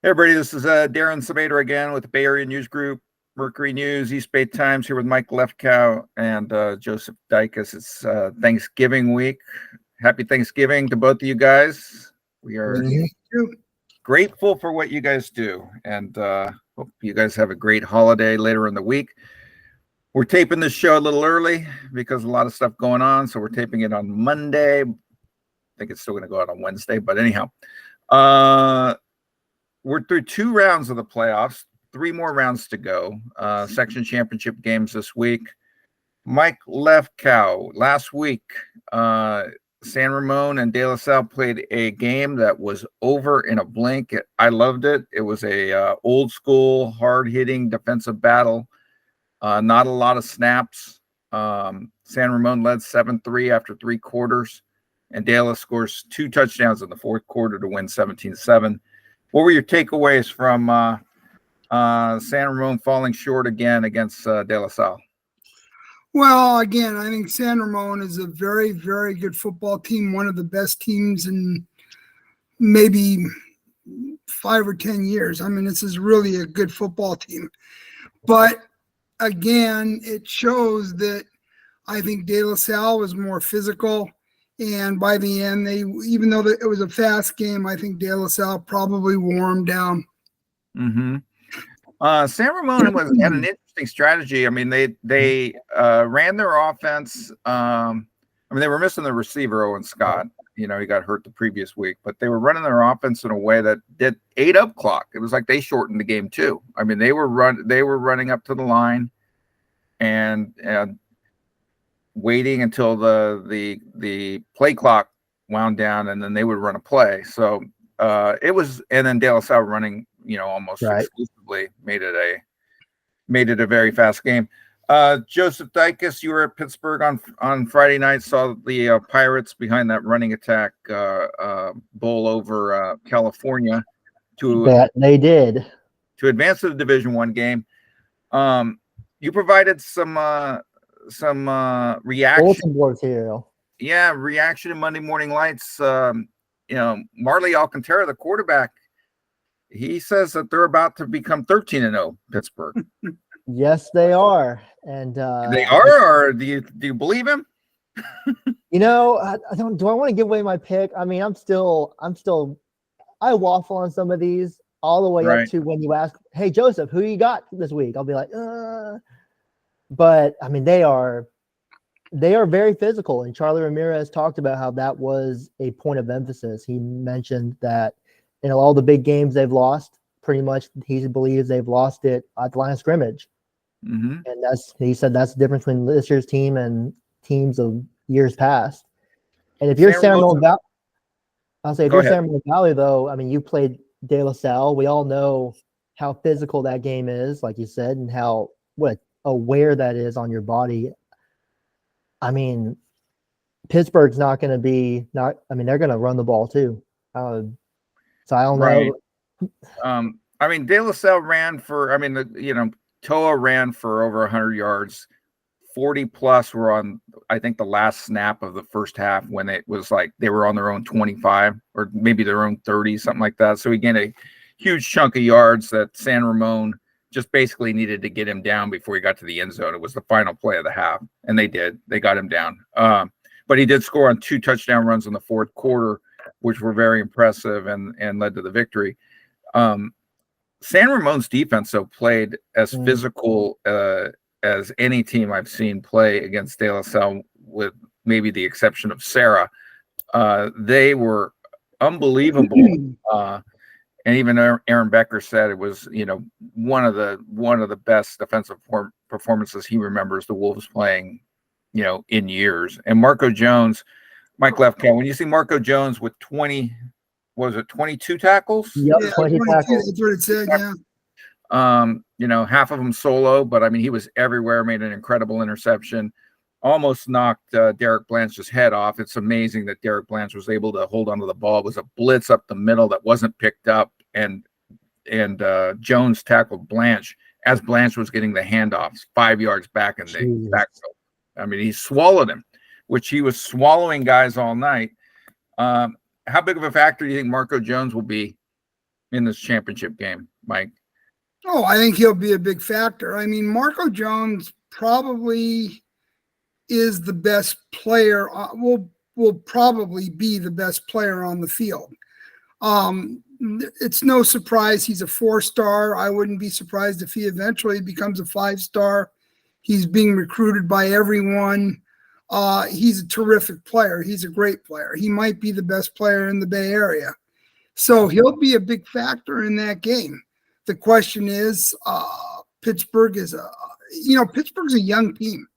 Hey everybody, this is Darren Sabater again with the Bay Area News Group, Mercury News, East Bay Times, here with Mike Lefkow and Joseph Dicus. It's Thanksgiving week. Happy Thanksgiving to both of you guys. We are grateful for what you guys do, and hope you guys have a great holiday later in the week. We're taping this show a little early because a lot of stuff going on, so we're taping it on Monday. I think it's still going to go out on Wednesday, but anyhow. We're through 2 rounds of the playoffs, 3 more rounds to go. Section championship games this week. Mike Lefkow, last week, San Ramon and De La Salle played a game that was over in a blink. I loved it. It was a old school, hard-hitting defensive battle. Not a lot of snaps. San Ramon led 7-3 after 3 quarters, and De La scores 2 touchdowns in the 4th quarter to win 17-7. What were your takeaways from San Ramon falling short again against De La Salle? Well, again, I think San Ramon is a very, very good football team, one of the best teams in maybe 5 or 10 years. I mean, this is really a good football team. But, again, it shows that I think De La Salle was more physical. And by the end, even though it was a fast game, I think De La Salle probably wore them down. Mm-hmm. San Ramon had an interesting strategy. I mean, they ran their offense. I mean, they were missing the receiver, Owen Scott. You know, he got hurt the previous week, but they were running their offense in a way that ate up clock. It was like they shortened the game too. I mean, they were running up to the line and waiting until the play clock wound down, and then they would run a play. So it was, and then De La Salle running, almost exclusively made it a very fast game. Joseph Dicus, you were at Pittsburgh on Friday night, saw the Pirates behind that running attack bowl over California they did to advance to the Division I game. You provided some reaction. Bulletin board material. Yeah, reaction to Monday Morning Lights. Marley Alcantara, the quarterback, he says that they're about to become 13-0, Pittsburgh. Yes, they are. And they are, or do you believe him? I don't. Do I want to give away my pick? I mean, I waffle on some of these all the way up to when you ask, "Hey, Joseph, who you got this week?" I'll be like, But I mean, they are very physical, and Charlie Ramirez talked about how that was a point of emphasis. He mentioned that in all the big games they've lost, pretty much he believes they've lost it at the line of scrimmage. Mm-hmm. And he said that's the difference between this year's team and teams of years past. And if you're San Ramon Valley, San Ramon Valley, though, I mean, you played De La Salle. We all know how physical that game is, like you said, and what aware that is on your body. I mean, Pittsburgh's not going to be they're going to run the ball too. So I don't know. I mean, De La Salle ran for, Toa ran for over 100 yards. 40 plus were on, I think, the last snap of the first half when it was like they were on their own 25 or maybe their own 30, something like that. So he gained a huge chunk of yards that San Ramon just basically needed to get him down before he got to the end zone. It was the final play of the half, and they did. They got him down. But he did score on 2 touchdown runs in the 4th quarter, which were very impressive and led to the victory. San Ramon's defense, though, played as physical as any team I've seen play against De La Salle, with maybe the exception of Sarah. They were unbelievable. And even Aaron Becker said it was, one of the best defensive performances he remembers the Wolves playing, in years. And Marco Jones, Mike Lefkow, when you see Marco Jones with 22 tackles? Yep, yeah, 20 tackles. That's what it said, yeah. Half of them solo, but I mean, he was everywhere, made an incredible interception, almost knocked Derek Blanch's head off. It's amazing that Derek Blanch was able to hold onto the ball. It was a blitz up the middle that wasn't picked up, and Jones tackled Blanch as Blanch was getting the handoffs 5 yards back in the backfield. I mean, he swallowed him, which he was swallowing guys all night. How big of a factor do you think Marco Jones will be in this championship game, Mike? Oh, I think he'll be a big factor. I mean, Marco Jones probably is the best player, will probably be the best player on the field. It's no surprise he's a 4-star. I wouldn't be surprised if he eventually becomes a 5-star. He's being recruited by everyone. He's a terrific player. He's a great player. He might be the best player in the Bay Area. So he'll be a big factor in that game. The question is, Pittsburgh's a young team.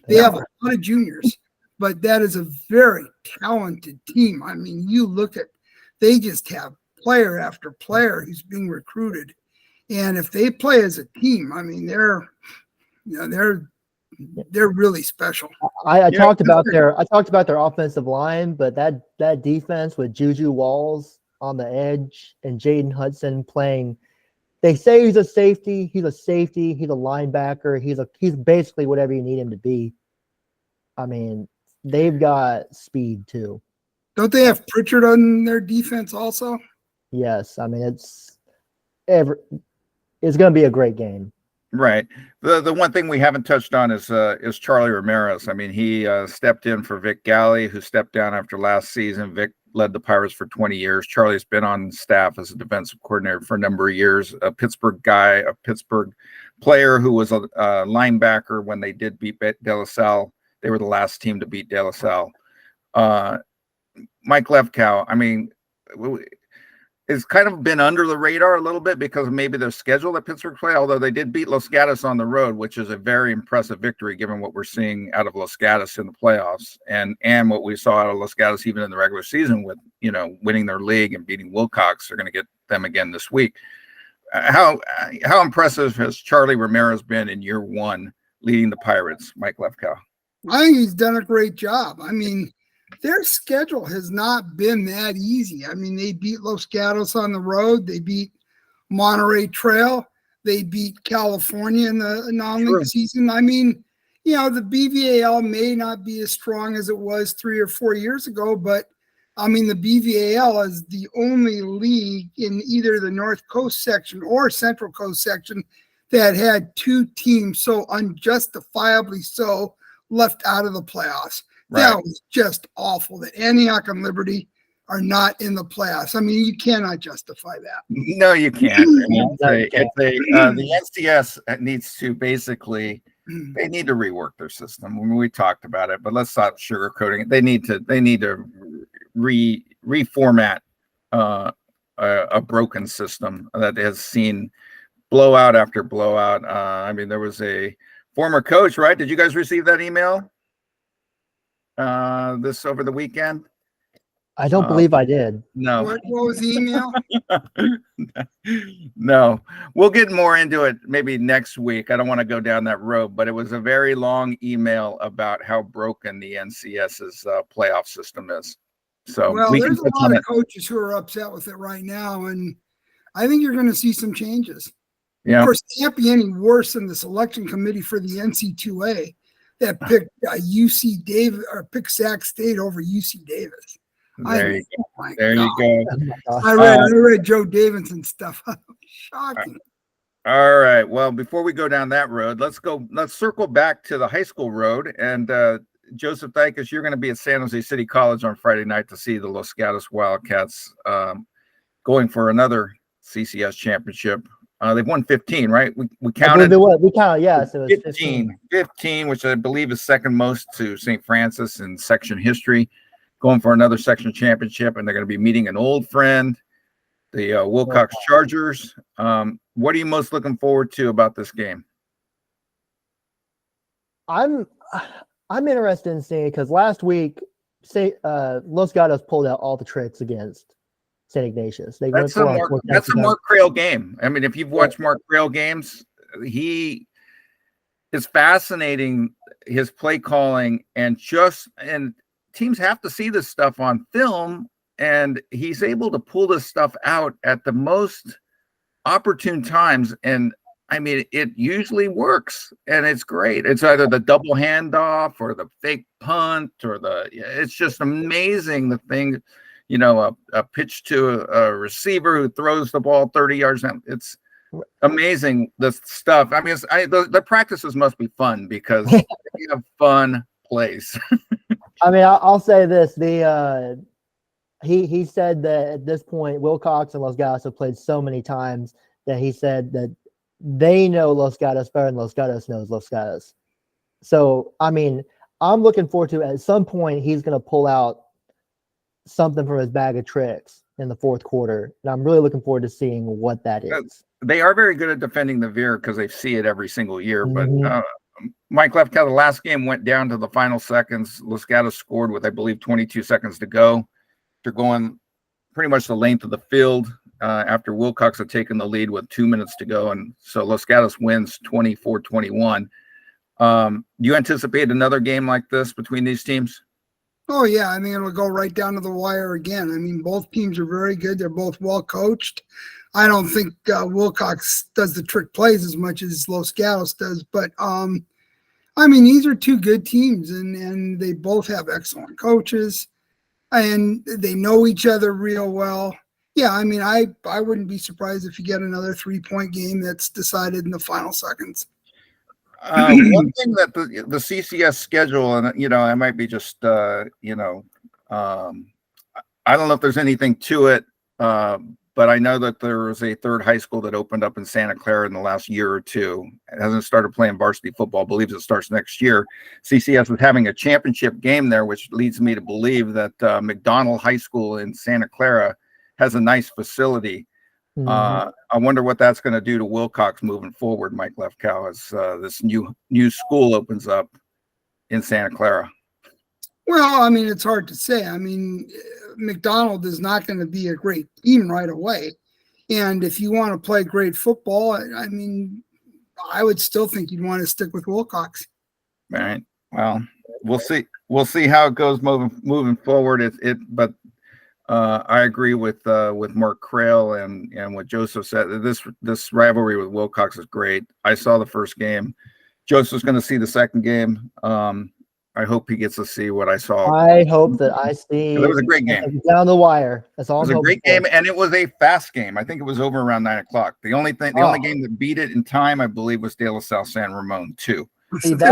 They have a lot of juniors, but that is a very talented team. I mean, you look at, they just have player after player who's being recruited. And if they play as a team, I mean, they're really special. I talked about their offensive line, but that defense with Juju Walls on the edge and Jaden Hudson playing. They say he's a safety. He's a linebacker. He's basically whatever you need him to be. I mean, they've got speed too. Don't they have Pritchard on their defense also? Yes. I mean, it's going to be a great game. Right. The one thing we haven't touched on is Charlie Ramirez. I mean, he stepped in for Vic Galley, who stepped down after last season. Vic led the Pirates for 20 years. Charlie's been on staff as a defensive coordinator for a number of years. A Pittsburgh guy, a Pittsburgh player who was a linebacker when they did beat De La Salle. They were the last team to beat De La Salle. Mike Lefkow, I mean, it's kind of been under the radar a little bit because of maybe their schedule that Pittsburgh play, although they did beat Los Gatos on the road, which is a very impressive victory given what we're seeing out of Los Gatos in the playoffs and what we saw out of Los Gatos even in the regular season with, winning their league and beating Wilcox. They're going to get them again this week. How impressive has Charlie Ramirez been in year one leading the Pirates, Mike Lefkow? I think he's done a great job. I mean, their schedule has not been that easy. I mean, they beat Los Gatos on the road. They beat Monterey Trail. They beat California in the non-league season. I mean, the BVAL may not be as strong as it was 3 or 4 years ago, but I mean, the BVAL is the only league in either the North Coast section or Central Coast section that had 2 teams so unjustifiably so left out of the playoffs. Right. That was just awful that Antioch and Liberty are not in the playoffs. I mean, you cannot justify that. No, you can't. The NCS needs to basically, they need to rework their system. I mean, we talked about it, but let's stop sugarcoating it. They need to reformat a broken system that has seen blowout after blowout. I mean, there was a former coach, right? Did you guys receive that email? This over the weekend? I don't believe I did. No. What was the email? No. We'll get more into it maybe next week. I don't want to go down that road, but it was a very long email about how broken the NCS's playoff system is. So there's a lot of coaches who are upset with it right now, and I think you're going to see some changes. Yeah. Of course, it can't be any worse than the selection committee for the NC2A that picked UC Davis or picked Sac State over UC Davis. There you go. I read Joe Davidson's stuff. Shocking. All right. Well, before we go down that road, let's circle back to the high school road. And Joseph Dykus, you're going to be at San Jose City College on Friday night to see the Los Gatos Wildcats going for another CCS championship. They've won 15, right? We counted. We counted, yes. It was 15, which I believe is second most to St. Francis in section history, going for another section championship, and they're going to be meeting an old friend, the Wilcox Chargers. What are you most looking forward to about this game? I'm interested in seeing, because last week, Los Gatos pulled out all the tricks against St. Ignatius. That's a Mark Crail game. I mean, if you've watched Mark Crail games, he is fascinating, his play calling, and teams have to see this stuff on film, and he's able to pull this stuff out at the most opportune times. And I mean, it usually works, and it's great. It's either the double handoff or the fake punt it's just amazing the thing. a pitch to a receiver who throws the ball 30 yards out. It's amazing, the stuff. I mean, the practices must be fun because you have fun plays. I mean, I'll say this: he said that at this point, Wilcox and Los Gatos have played so many times that he said that they know Los Gatos better than Los Gatos knows Los Gatos. So, I mean, I'm looking forward to at some point he's going to pull out something from his bag of tricks in the fourth quarter, and I'm really looking forward to seeing what that is. They are very good at defending the veer because they see it every single year. But Mike Lefkow, the last game went down to the final seconds. Los Gatos scored with, I believe, 22 seconds to go. They're going pretty much the length of the field after Wilcox had taken the lead with 2 minutes to go. And so Los Gatos wins 24-21. Do you anticipate another game like this between these teams? Oh, yeah. I mean, it'll go right down to the wire again. I mean, both teams are very good. They're both well coached. I don't think Wilcox does the trick plays as much as Los Gatos does. But, I mean, these are two good teams, and they both have excellent coaches, and they know each other real well. Yeah, I mean, I wouldn't be surprised if you get another 3-point game that's decided in the final seconds. One thing that the CCS schedule, and I might be just I don't know if there's anything to it, but I know that there was a third high school that opened up in Santa Clara in the last year or two. It hasn't started playing varsity football. Believes it starts next year. CCS is having a championship game there, which leads me to believe that McDonald High School in Santa Clara has a nice facility. I wonder what that's going to do to Wilcox moving forward, Mike Lefkow, as this new school opens up in Santa Clara. Well, I mean, it's hard to say. I mean, McDonald is not going to be a great team right away. And if you want to play great football, I mean, I would still think you'd want to stick with Wilcox. All right. Well, we'll see. We'll see how it goes moving forward. But I agree with Mark Crail and what Joseph said. This rivalry with Wilcox is great. I saw the first game. Joseph's going to see the second game. I hope he gets to see what I saw. I hope that I see. It was a great game. Down the wire. That's all. It was a great game, and it was a fast game. I think it was over around 9:00. The only game that beat it in time, I believe, was De La Salle San Ramon too. See, that's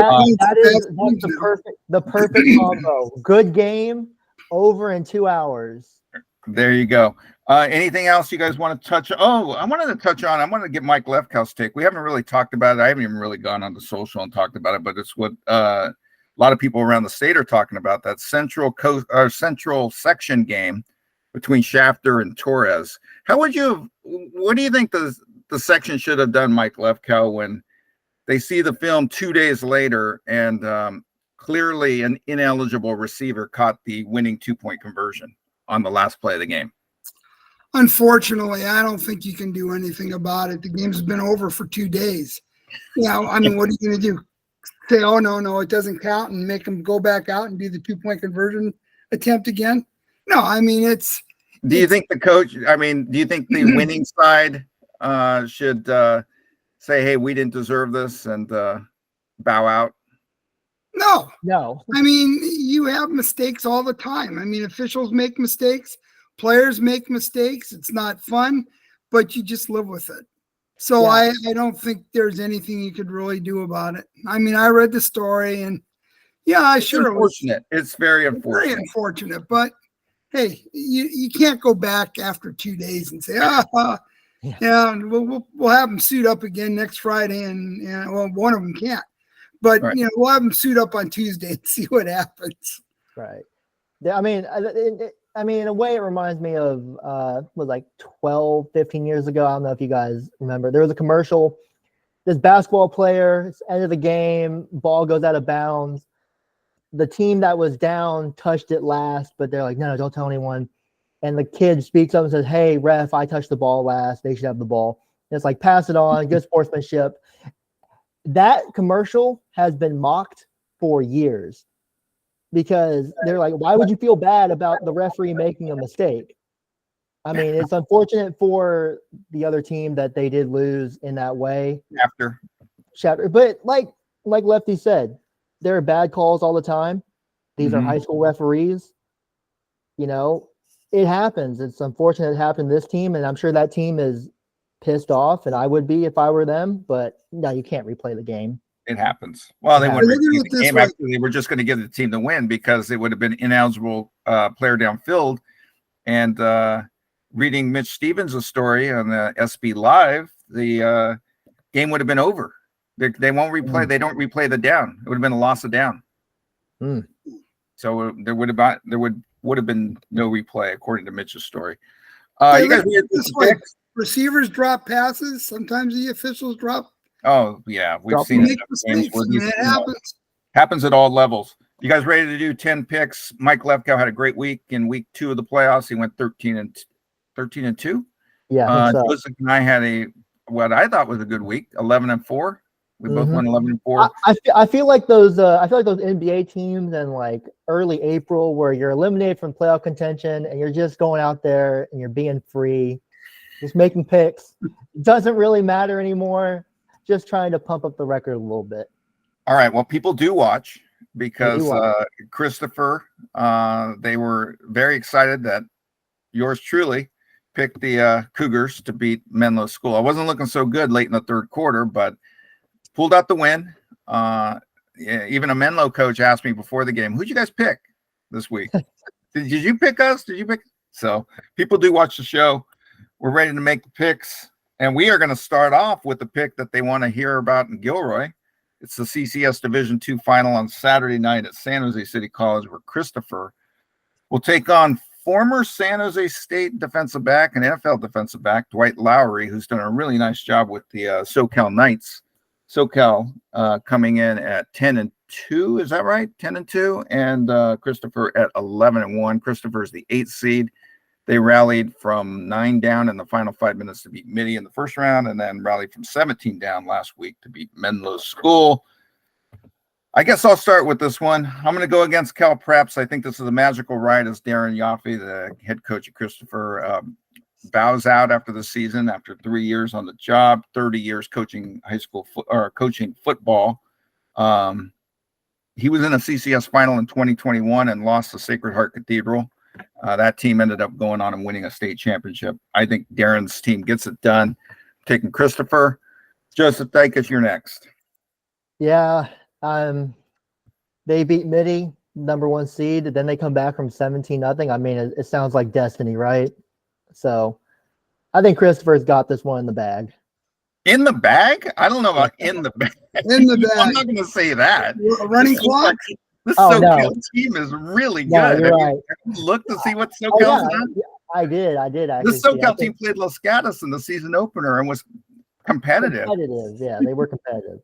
the perfect combo. Good game, over in 2 hours. There you go. Anything else you guys want to touch? Oh, I wanted to get Mike Lefkow's take. We haven't really talked about it. I haven't even really gone on the social and talked about it, but it's what a lot of people around the state are talking about, that central section game between Shafter and Torres. What do you think the section should have done, Mike Lefkow, when they see the film 2 days later and clearly an ineligible receiver caught the winning 2-point conversion on the last play of the game? Unfortunately, I don't think you can do anything about it. The game's been over for 2 days. I mean, what are you going to do? Say, oh, no, it doesn't count, and make them go back out and do the 2-point conversion attempt again? No, I mean, do you think the winning side should say, hey, we didn't deserve this and bow out? No. I mean, you have mistakes all the time. I mean, officials make mistakes. Players make mistakes. It's not fun, but you just live with it. So yeah. I don't think there's anything you could really do about it. I mean, I read the story, and it's unfortunate. It's very unfortunate. Very unfortunate, but hey, you can't go back after 2 days and say, we'll have them suit up again next Friday, and well, one of them can't. But, right. We'll have them suit up on Tuesday and see what happens. Right. I mean, in a way, it reminds me of like 12, 15 years ago. I don't know if you guys remember. There was a commercial. This basketball player, it's end of the game, ball goes out of bounds. The team that was down touched it last, but they're like, no, don't tell anyone. And the kid speaks up and says, hey, ref, I touched the ball last. They should have the ball. And it's like, pass it on, good sportsmanship. That commercial has been mocked for years because they're like, why would you feel bad about the referee making a mistake? I mean, it's unfortunate for the other team that they did lose in that way. Chapter, but like Lefty said, there are bad calls all the time. These are high school referees. it happens. It's unfortunate it happened to this team, and I'm sure that team is pissed off, and I would be if I were them. But no, you can't replay the game. It happens. Well, they wouldn't Look at replay it the this game way. after they were just going to give the team the win because it would have been ineligible player downfield. And reading Mitch Stevens' story on the SB Live, the game would have been over. They won't replay. They don't replay the down. It would have been a loss of down. So there would have been no replay according to Mitch's story. You guys read this way. Receivers drop passes. Sometimes the officials drop. Oh yeah, we've seen it. It happens. Happens at all levels. You guys ready to do 10 picks? Mike Lefkow had a great week in week 2 of the playoffs. He went 13 and 2. Yeah, Joseph and I had what I thought was a good week, 11 and 4. We both went 11 and 4. I feel like those NBA teams in like early April where you're eliminated from playoff contention and you're just going out there and you're being free, just making picks. It doesn't really matter anymore. Just trying to pump up the record a little bit. All right. Well, people do watch because Christopher, they were very excited that yours truly picked the Cougars to beat Menlo School. I wasn't looking so good late in the third quarter, but pulled out the win. Even a Menlo coach asked me before the game, who'd you guys pick this week? Did you pick us? Did you pick? So people do watch the show. We're ready to make the picks. And we are going to start off with the pick that they want to hear about in Gilroy. It's the CCS Division II final on Saturday night at San Jose City College, where Christopher will take on former San Jose State defensive back and NFL defensive back Dwight Lowry, who's done a really nice job with the SoCal Knights. SoCal coming in at 10 and 2, is that right? 10 and 2, and Christopher at 11 and 1. Christopher's the 8th seed. They rallied from 9 down in the final 5 minutes to beat Mitty in the first round, and then rallied from 17 down last week to beat Menlo School. I guess I'll start with this one. I'm going to go against Cal Preps. I think this is a magical ride as Darren Yaffe, the head coach of Christopher, bows out after the season after 3 years on the job, 30 years coaching coaching football. He was in a CCS final in 2021 and lost to Sacred Heart Cathedral. That team ended up going on and winning a state championship. I think Darren's team gets it done. Taking Christopher. Joseph Dykes, you're next. Yeah. They beat Mitty, number 1 seed. Then they come back from 17-0. I mean, it sounds like destiny, right? So I think Christopher's got this one in the bag. In the bag? I don't know about in the bag. In the bag. I'm not going to say that. A running clock? This SoCal team is really good. No, you're right. Look to see what SoCal's done. I did. This SoCal team played Los Gatos in the season opener and was competitive. Yeah, they were competitive.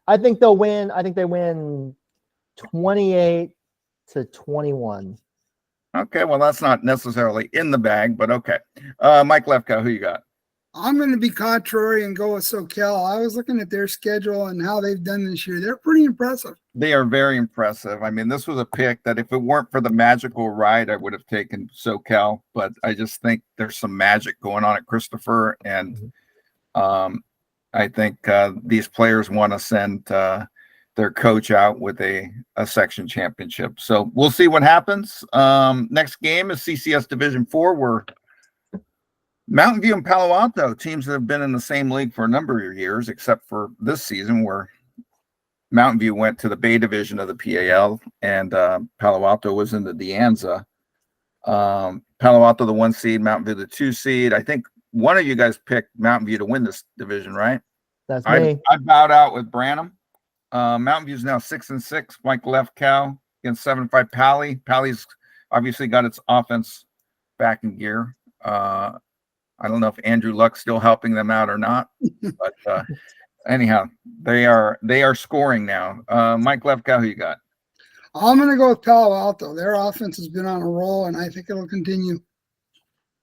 I think they'll win. I think they win 28-21. Okay, well, that's not necessarily in the bag, but okay. Mike Lefkow, who you got? I'm going to be contrary and go with SoCal. I was looking at their schedule and how they've done this year. They're pretty impressive. They are very impressive. I mean, this was a pick that if it weren't for the magical ride, I would have taken SoCal, but I just think there's some magic going on at Christopher, and I think these players want to send their coach out with a section championship. So we'll see what happens. Next game is CCS Division IV, where Mountain View and Palo Alto, teams that have been in the same league for a number of years, except for this season where Mountain View went to the Bay Division of the PAL and Palo Alto was in the De Anza. Palo Alto, the 1 seed, Mountain View, the 2 seed. I think one of you guys picked Mountain View to win this division, right? That's me. I bowed out with Branham. Mountain View's now 6-6. Mike Lefkow against 7-5 Pally. Pally's obviously got its offense back in gear. I don't know if Andrew Luck's still helping them out or not, but anyhow, they are scoring now. Mike Lefkow, who you got? I'm going to go with Palo Alto. Their offense has been on a roll, and I think it'll continue.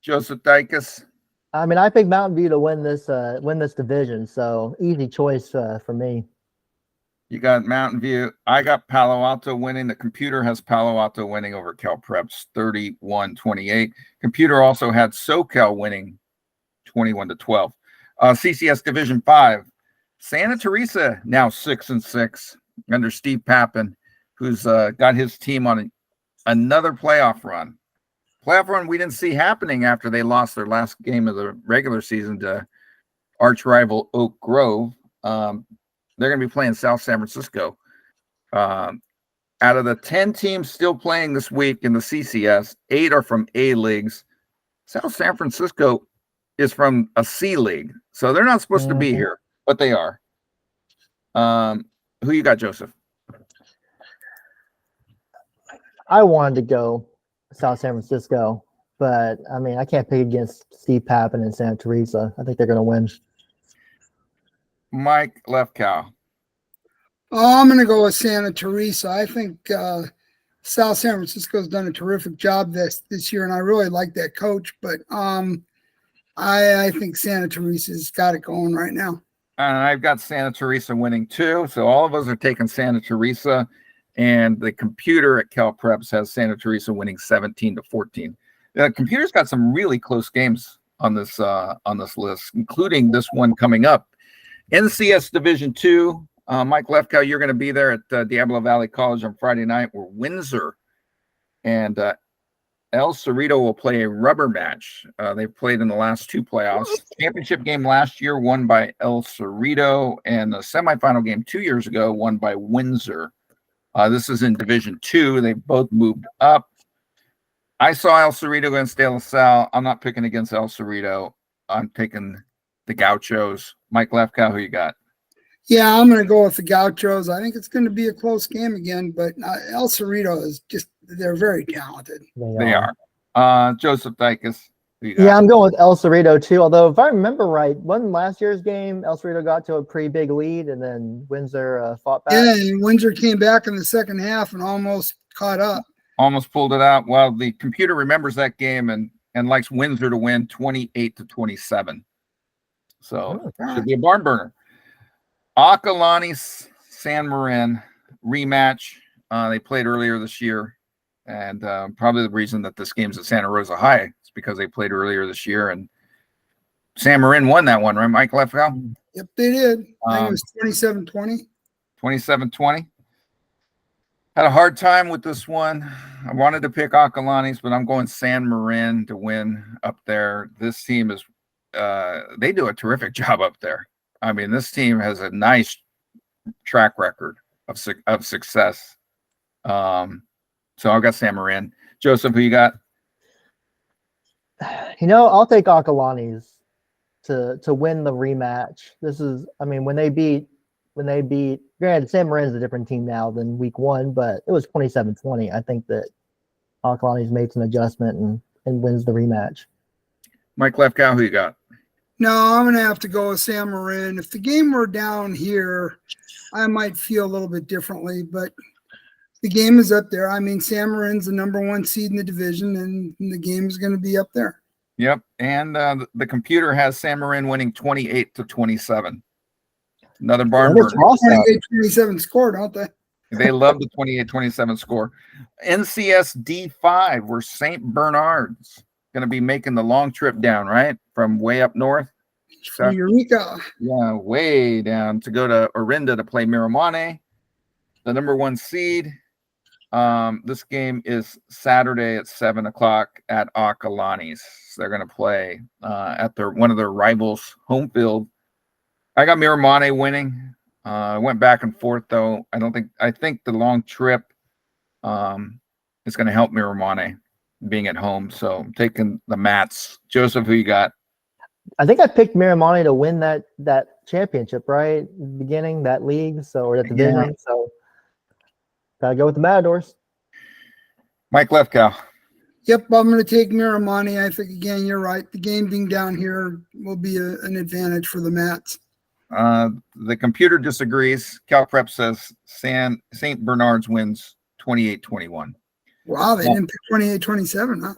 Joseph Dykes. I mean, I picked Mountain View to win this division, so easy choice for me. You got Mountain View. I got Palo Alto winning. The computer has Palo Alto winning over Cal Preps 31-28. Computer also had SoCal winning 21-12. CCS Division 5. Santa Teresa now 6-6 under Steve Pappin, who's got his team on another playoff run. playoff run we didn't see happening after they lost their last game of the regular season to arch rival Oak Grove. They're going to be playing South San Francisco. Out of the 10 teams still playing this week in the CCS, 8 are from A leagues. South San Francisco is from a C league, so they're not supposed to be here, but they are. Who you got, Joseph? I wanted to go South San Francisco, but I mean, I can't pick against Steve Pappin and Santa Teresa. I think they're going to win. Mike Lefkow. Oh, I'm going to go with Santa Teresa. I think South San Francisco's done a terrific job this year, and I really like that coach. But I think Santa Teresa's got it going right now. I've got Santa Teresa winning too. So all of us are taking Santa Teresa, and the computer at Cal Preps has Santa Teresa winning 17-14. The computer's got some really close games on this list, including this one coming up. NCS Division II. Mike Lefkow, you're going to be there at Diablo Valley College on Friday night, where Windsor and El Cerrito will play a rubber match. They've played in the last 2 playoffs. Championship game last year won by El Cerrito, and the semifinal game 2 years ago won by Windsor. This is in Division II. They both moved up. I saw El Cerrito against De La Salle. I'm not picking against El Cerrito. I'm taking the Gauchos. Mike Lefkow, who you got? Yeah, I'm going to go with the Gauchos. I think it's going to be a close game again, but El Cerrito is they're very talented. They are. Joseph Dykes. Yeah, I'm going with El Cerrito too. Although, if I remember right, wasn't last year's game El Cerrito got to a pretty big lead and then Windsor fought back? Yeah, and Windsor came back in the second half and almost caught up. Almost pulled it out. Well, the computer remembers that game and likes Windsor to win 28-27. So should be a barn burner. Acalani San Ramon rematch. They played earlier this year, and probably the reason that this game's at Santa Rosa High is because they played earlier this year, and San Ramon won that one, right, Mike Lefkow? Yep, they did. I think it was 27-20. 27-20. Had a hard time with this one. I wanted to pick Acalanes, but I'm going San Ramon to win up there. This team is they do a terrific job up there. I mean, this team has a nice track record of success. So I've got San Ramon. Joseph, who you got? I'll take Acalanes to win the rematch. This is, I mean, when they beat, granted, San Marin's a different team now than week 1, but it was 27-20. I think that Acalanes made some adjustment and wins the rematch. Mike Lefkow, who you got? No, I'm going to have to go with San Ramon. If the game were down here, I might feel a little bit differently, but the game is up there. I mean, San Marin's the number 1 seed in the division, and the game is going to be up there. Yep, and the computer has San Ramon winning 28-27. Another barn burner. 28-27 score, don't they? They love the 28-27 score. NCS D5, where St. Bernard's going to be making the long trip down, right? From way up north. From Eureka. Yeah, way down to go to Orinda to play Miramone, the number 1 seed. This game is Saturday at 7:00 at Acalanes. They're going to play at one of their rivals' home field. I got Miramone winning. I went back and forth though. I think the long trip is going to help Miramone being at home. So I'm taking the Mats. Joseph, who you got? I think I picked Miramone to win that championship, right? Beginning that league, or that division. Yeah. So gotta go with the Matadors. Mike Lefkow. Yep, I'm going to take Miramone. I think again, you're right. The game being down here will be an advantage for the Mats. The computer disagrees. Cal Prep says St. Bernard's wins 28-21. Wow, they didn't pick 28-27, huh?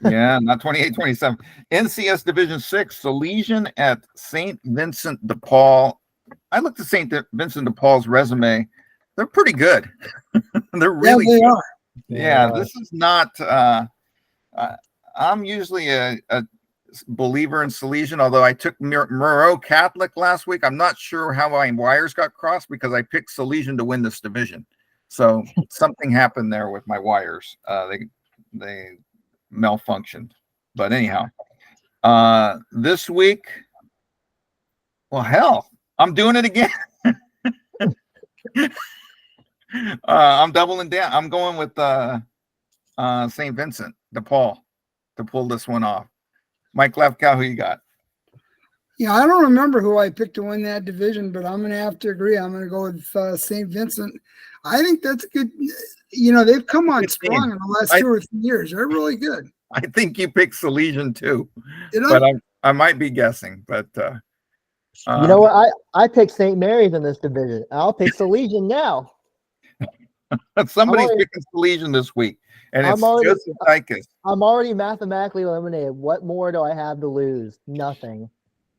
Yeah, not 28-27. NCS Division 6, Salesian at St. Vincent de Paul. I looked at St. Vincent de Paul's resume. They're pretty good. They're really good. Are. Yeah, this is not I'm usually a believer in Salesian, although I took Moreau Catholic last week. I'm not sure how my wires got crossed because I picked Salesian to win this division. So something happened there with my wires. They malfunctioned. But anyhow, this week, well, hell, I'm doing it again. I'm doubling down. I'm going with St. Vincent de Paul to pull this one off. Mike Lefkow, who you got? Yeah, I don't remember who I picked to win that division, but I'm going to have to agree. I'm going to go with St. Vincent. I think that's a good, they've come on strong in the last 2 or 3 years. They're really good. I think you picked Salesian too, Did but I might be guessing. But you know what? I picked St. Mary's in this division. I'll pick Salesian now. Somebody's picking Salesian this week, and it's Joseph Dykes. I'm already mathematically eliminated. What more do I have to lose? Nothing.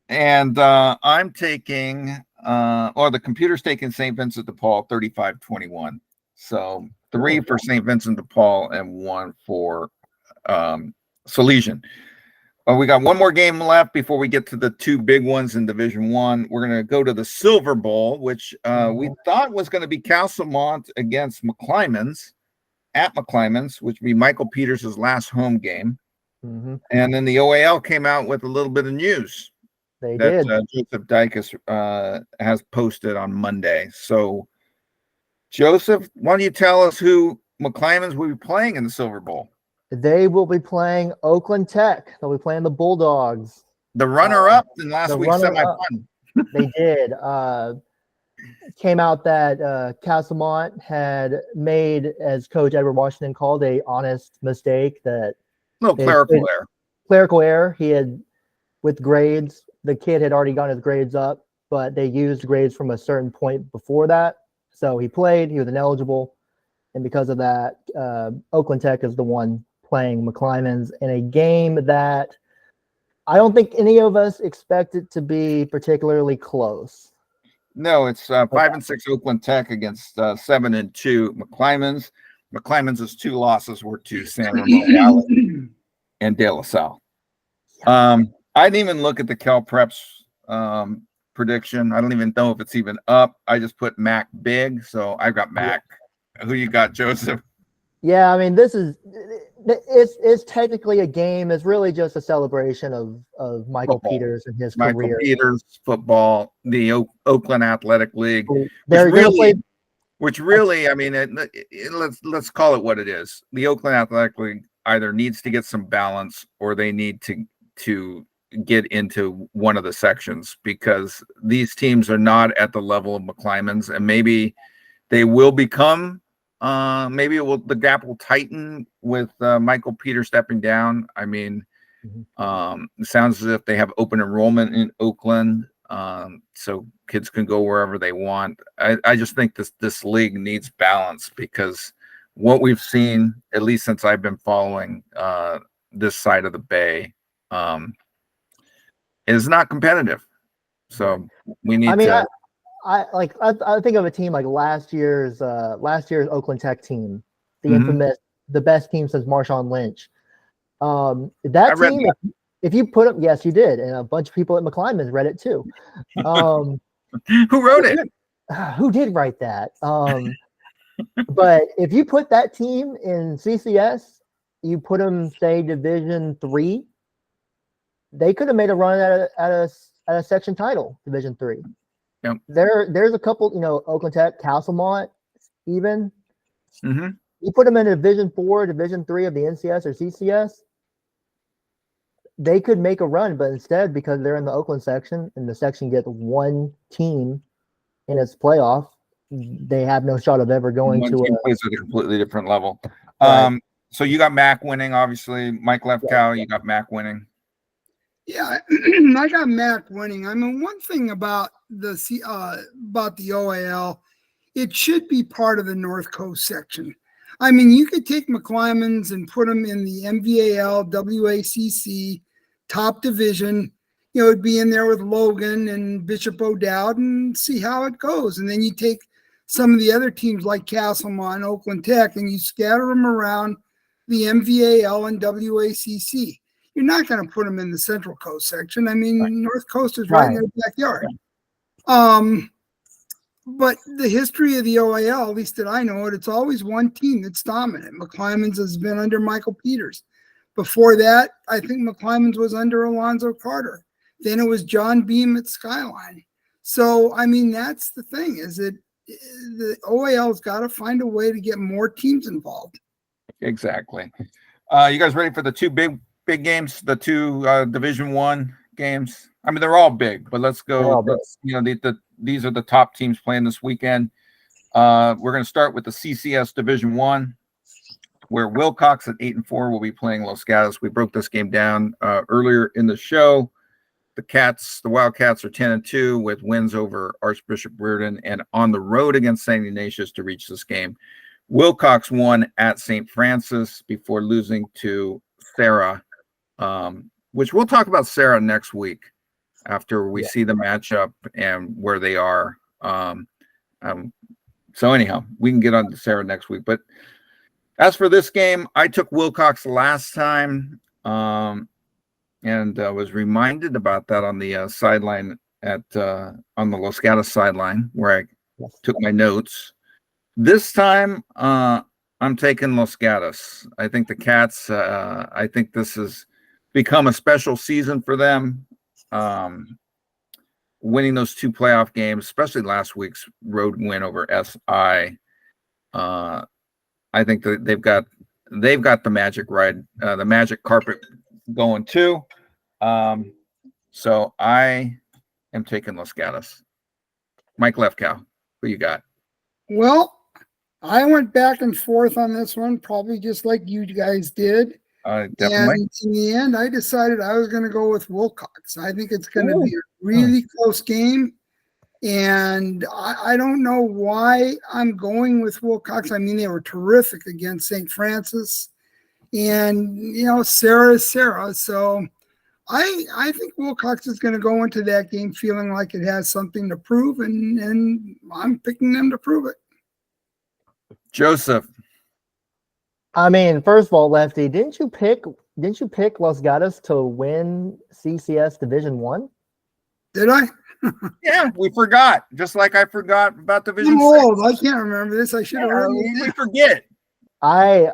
And I'm taking, or the computer's taking St. Vincent de Paul 35-21. So 3 for St. Vincent de Paul and 1 for Salesian. We got one more game left before we get to the 2 big ones in Division 1. We're going to go to the Silver Bowl, which we thought was going to be Castlemont against McClymonds at McClymonds, which would be Michael Peters' last home game. Mm-hmm. And then the OAL came out with a little bit of news. They did. Joseph Dykes has posted on Monday. So, Joseph, why don't you tell us who McClymonds will be playing in the Silver Bowl? They will be playing Oakland Tech. They'll be playing the Bulldogs. The runner-up in last week's semi-final. They did. Came out that Castlemont had made, as Coach Edward Washington called, a honest mistake. That little clerical error. Clerical error. He had, with grades, the kid had already gotten his grades up, but they used grades from a certain point before that. So he played. He was ineligible. And because of that, Oakland Tech is the one playing McClymonds in a game that I don't think any of us expected to be particularly close. No, it's 5-6 Oakland Tech against 7-2 McClymonds. McClymonds' 2 losses were to San Ramon and De La Salle. I didn't even look at the Cal Preps prediction. I don't even know if it's even up. I just put Mac big, so I got Mac. Who you got, Joseph? Yeah, I mean, it's technically a game. It's really just a celebration of Michael Football. Peters and his Michael career. Peters, football, the Oakland Athletic League, which really, I mean, let's call it what it is. The Oakland Athletic League either needs to get some balance or they need to get into one of the sections, because these teams are not at the level of McClymonds, and maybe they will become. The gap will tighten with Michael Peters stepping down. I mean, it sounds as if they have open enrollment in Oakland, so kids can go wherever they want. I just think this league needs balance, because what we've seen, at least since I've been following this side of the Bay, is not competitive. So we need to. I think of a team like last year's Oakland Tech team, the infamous, the best team since Marshawn Lynch. That team, if you put them, yes, you did, and a bunch of people at McClymonds read it too. Who wrote it? Who did write that? But if you put that team in CCS, you put them, say, Division 3, they could have made a run at a section title, Division 3. Yep. There's a couple, Oakland Tech, Castlemont, even. Mm-hmm. You put them in Division 4, Division 3 of the NCS or CCS, they could make a run, but instead, because they're in the Oakland section and the section gets one team in its playoff, they have no shot of ever going one to team plays at a completely different level. Right. So you got Mac winning, obviously. Mike Lefkow, you got Mac winning. Yeah, I got Mac winning. I mean, one thing about the OAL, it should be part of the North Coast section. I mean, you could take McClymonds and put them in the MVAL, WACC, top division. It'd be in there with Logan and Bishop O'Dowd and see how it goes. And then you take some of the other teams like Castlemont and Oakland Tech and you scatter them around the MVAL and WACC. You're not going to put them in the Central Coast section. I mean, right. North Coast is right in their backyard. But the history of the OAL, at least that I know it, it's always one team that's dominant. McClymonds has been under Michael Peters. Before that, I think McClymonds was under Alonzo Carter. Then it was John Beam at Skyline. So, I mean, that's the thing, is that the OAL's got to find a way to get more teams involved. Exactly. You guys ready for the two big games, the two Division I games? I mean, they're all big, but let's go. These are the top teams playing this weekend. We're going to start with the CCS Division I, where Wilcox at 8-4 will be playing Los Gatos. We broke this game down earlier in the show. The Wildcats are 10-2 with wins over Archbishop Reardon and on the road against St. Ignatius to reach this game. Wilcox won at St. Francis before losing to Sarah, which we'll talk about Sarah next week after we see the matchup and where they are. So anyhow, we can get on to Sarah next week. But as for this game, I took Wilcox last time. And was reminded about that on the sideline on the Los Gatos sideline where I took my notes. This time, I'm taking Los Gatos. I think the Cats. I think this has become a special season for them. Winning those two playoff games, especially last week's road win over SI. I think that they've got the magic ride, the magic carpet going too. So I am taking Los Gatos. Mike Lefkow, who you got? Well, I went back and forth on this one, probably just like you guys did. Definitely. And in the end, I decided I was going to go with Wilcox. I think it's going to be a really close game. And I don't know why I'm going with Wilcox. I mean, they were terrific against St. Francis. And, Sarah is Sarah. So I think Wilcox is going to go into that game feeling like it has something to prove, and I'm picking them to prove it. Joseph. I mean, first of all, Lefty, didn't you pick Los Gatos to win CCS Division I? Did I? Yeah, we forgot. Just like I forgot about Division I'm 6. old. I can't remember this. I should have written it down. We forget. I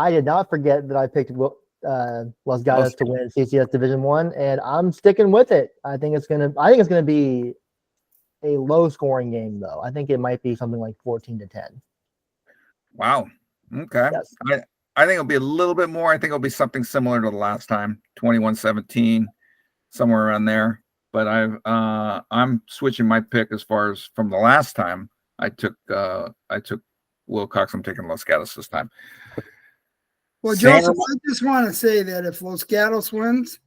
did not forget that I picked Los Gatos to win CCS Division I, and I'm sticking with it. I think it's gonna be a low scoring game, though. I think it might be something like 14-10. Wow. Okay. Yes. I think it'll be a little bit more. I think it'll be something similar to the last time, 21-17, somewhere around there. But I'm switching my pick as far as from the last time. I took Wilcox. I'm taking Los Gatos this time. Well, Joseph, I just want to say that if Los Gatos wins,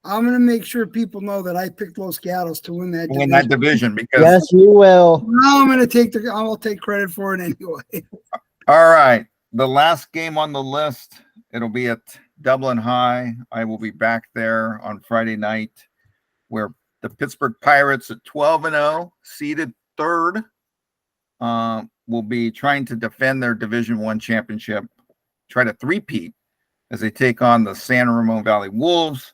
I'm going to make sure people know that I picked Los Gatos to win that division because yes, you will. Now I'm going to I'll take credit for it anyway. All right. The last game on the list, it'll be at Dublin High. I will be back there on Friday night where the Pittsburgh Pirates at 12-0, seeded third, will be trying to defend their Division I championship, try to three-peat as they take on the San Ramon Valley Wolves,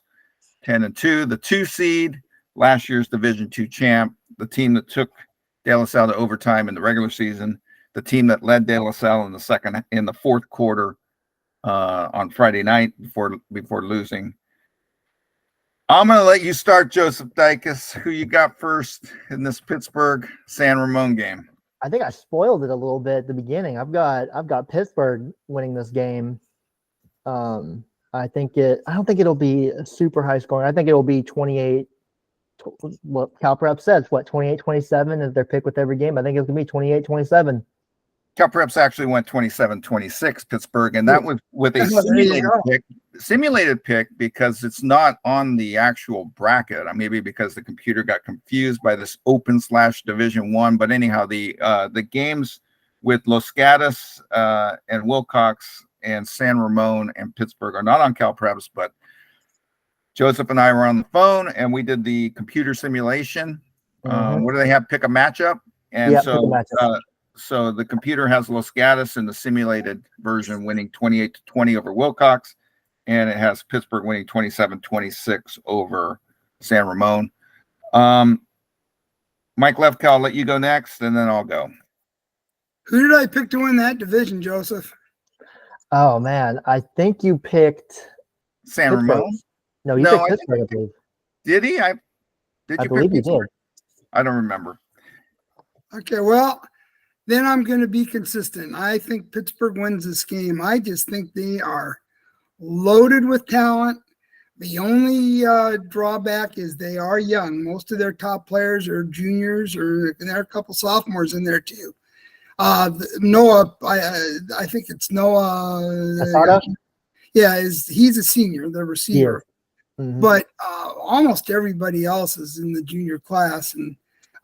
10-2, the 2 seed, last year's Division II champ, the team that took De La Salle to overtime in the regular season, the team that led De La Salle in the fourth quarter on Friday night before losing. I'm going to let you start, Joseph Dykes. Who you got first in this Pittsburgh San Ramon game? I think I spoiled it a little bit at the beginning. I've got Pittsburgh winning this game. I don't think it'll be super high scoring. I think it'll be 28. What Cal Prep says, 28-27 is their pick with every game. I think it's going to be 28-27. Cal Preps actually went 27-26 Pittsburgh, and that was with a simulated pick because it's not on the actual bracket. Maybe because the computer got confused by this open/Division I. But anyhow, the games with Los Gatos and Wilcox and San Ramon and Pittsburgh are not on Cal Preps, but Joseph and I were on the phone and we did the computer simulation. What do they have? Pick a matchup. And so the computer has Los Gatos in the simulated version winning 28-20 over Wilcox, and it has Pittsburgh winning 27-26 over San Ramon. Mike Lefkow, I'll let you go next, and then I'll go. Who did I pick to win that division, Joseph? Oh, man. I think you picked San Pittsburgh. Ramon? No, you No, said I Pittsburgh, I believe. Did he? Did I you believe pick you did. Pittsburgh? I don't remember. Okay, well, then I'm going to be consistent. I think Pittsburgh wins this game. I just think they are loaded with talent. The only drawback is they are young. Most of their top players are juniors, or there are a couple sophomores in there too. Noah, I think it's Noah. Asada? Yeah, he's a senior, the receiver. Mm-hmm. But almost everybody else is in the junior class, and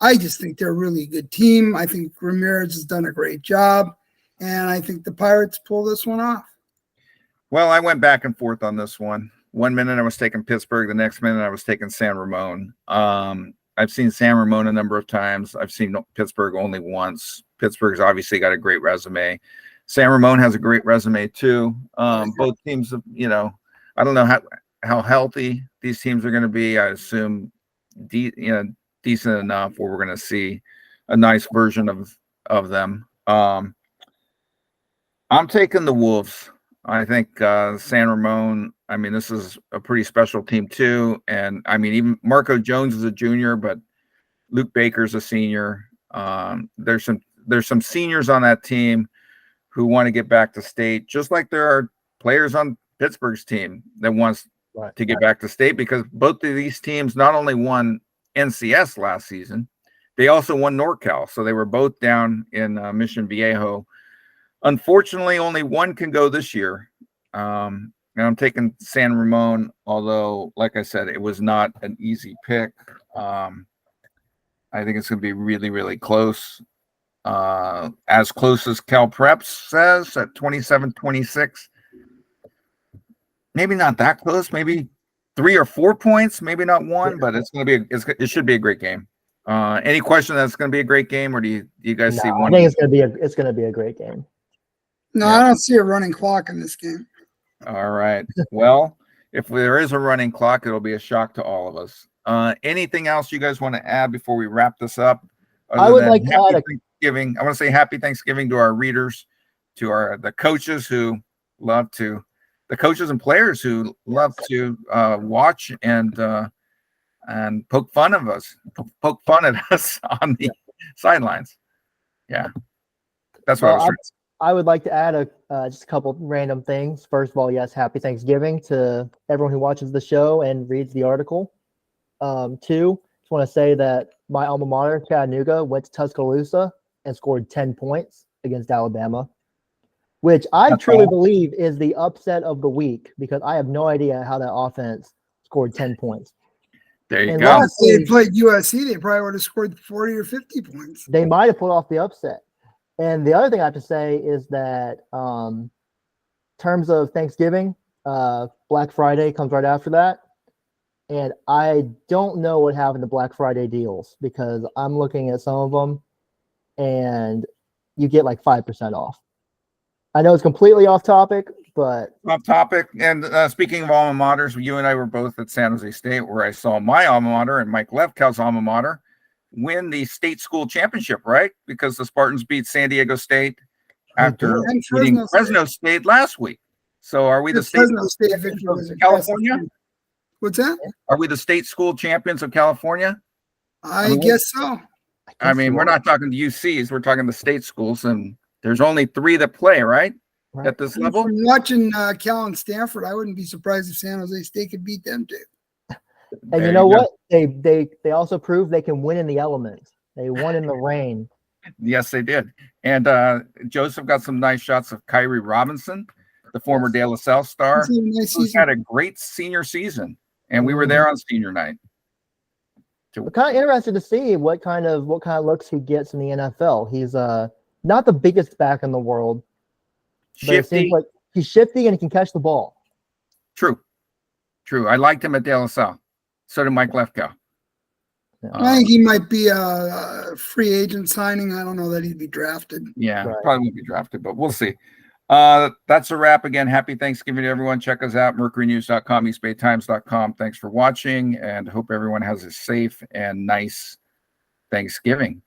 I just think they're a really good team. I think Ramirez has done a great job, and I think the Pirates pull this one off. Well, I went back and forth on this one. 1 minute I was taking Pittsburgh, the next minute I was taking San Ramon. I've seen San Ramon a number of times. I've seen Pittsburgh only once. Pittsburgh's obviously got a great resume. San Ramon has a great resume too. Both teams, I don't know how healthy these teams are going to be. I assume decent enough where we're going to see a nice version of them. I'm taking the Wolves. I think San Ramon, this is a pretty special team too. And even Marco Jones is a junior, but Luke Baker's a senior. There's some seniors on that team who want to get back to state, just like there are players on Pittsburgh's team that wants to get back to state, because both of these teams not only won NCS last season, they also won NorCal. So they were both down in Mission Viejo. Unfortunately, only one can go this year. And I'm taking San Ramon, although, like I said, it was not an easy pick. I think it's going to be really, really close. As close as Cal Preps says at 27-26. Maybe not that close. Maybe 3 or 4 points. Maybe not one, but it should be a great game. Any question that's going to be a great game, or do you guys see one? I think it's going to be a great game. No, I don't see a running clock in this game. All right. Well, if there is a running clock, it'll be a shock to all of us. Anything else you guys want to add before we wrap this up? I would like to add Thanksgiving. I want to say happy Thanksgiving to our readers, to the coaches the coaches and players who love to watch and poke fun at us on the sidelines. Yeah, that's what I was trying to say. I would like to add just a couple random things. First of all, yes, happy Thanksgiving to everyone who watches the show and reads the article. 2, just want to say that my alma mater, Chattanooga, went to Tuscaloosa and scored 10 points against Alabama, which I truly believe is the upset of the week, because I have no idea how that offense scored 10 points. There you go. If they had played USC, they probably would have scored 40 or 50 points. They might have pulled off the upset. And the other thing I have to say is that in terms of Thanksgiving, Black Friday comes right after that. And I don't know what happened to Black Friday deals, because I'm looking at some of them and you get like 5% off. I know it's completely off topic, but off topic. And speaking of alma maters, you and I were both at San Jose State, where I saw my alma mater and Mike Lefkow's alma mater win the state school championship, right? Because the Spartans beat San Diego State after beating Fresno State last week. So are we the state champions of California? What's that? Are we the state school champions of California? I guess so. We're not talking to UCs. We're talking the state schools, and there's only 3 that play, right? At this level. From watching Cal and Stanford, I wouldn't be surprised if San Jose State could beat them too. And you know what? They also proved they can win in the elements. They won in the rain. Yes, they did. And Joseph got some nice shots of Kyrie Robinson, the former De La Salle star, who's had a great senior season. And we were there on senior night. We're kind of interested to see what kind of looks he gets in the NFL. He's not the biggest back in the world, but it seems like he's shifty and he can catch the ball. True. I liked him at De La Salle. So did Mike Lefkow. I think he might be a free agent signing. I don't know that he'd be drafted. Yeah, probably won't be drafted, but we'll see. That's a wrap. Again, happy Thanksgiving to everyone. Check us out, mercurynews.com, eastbaytimes.com. Thanks for watching, and hope everyone has a safe and nice Thanksgiving.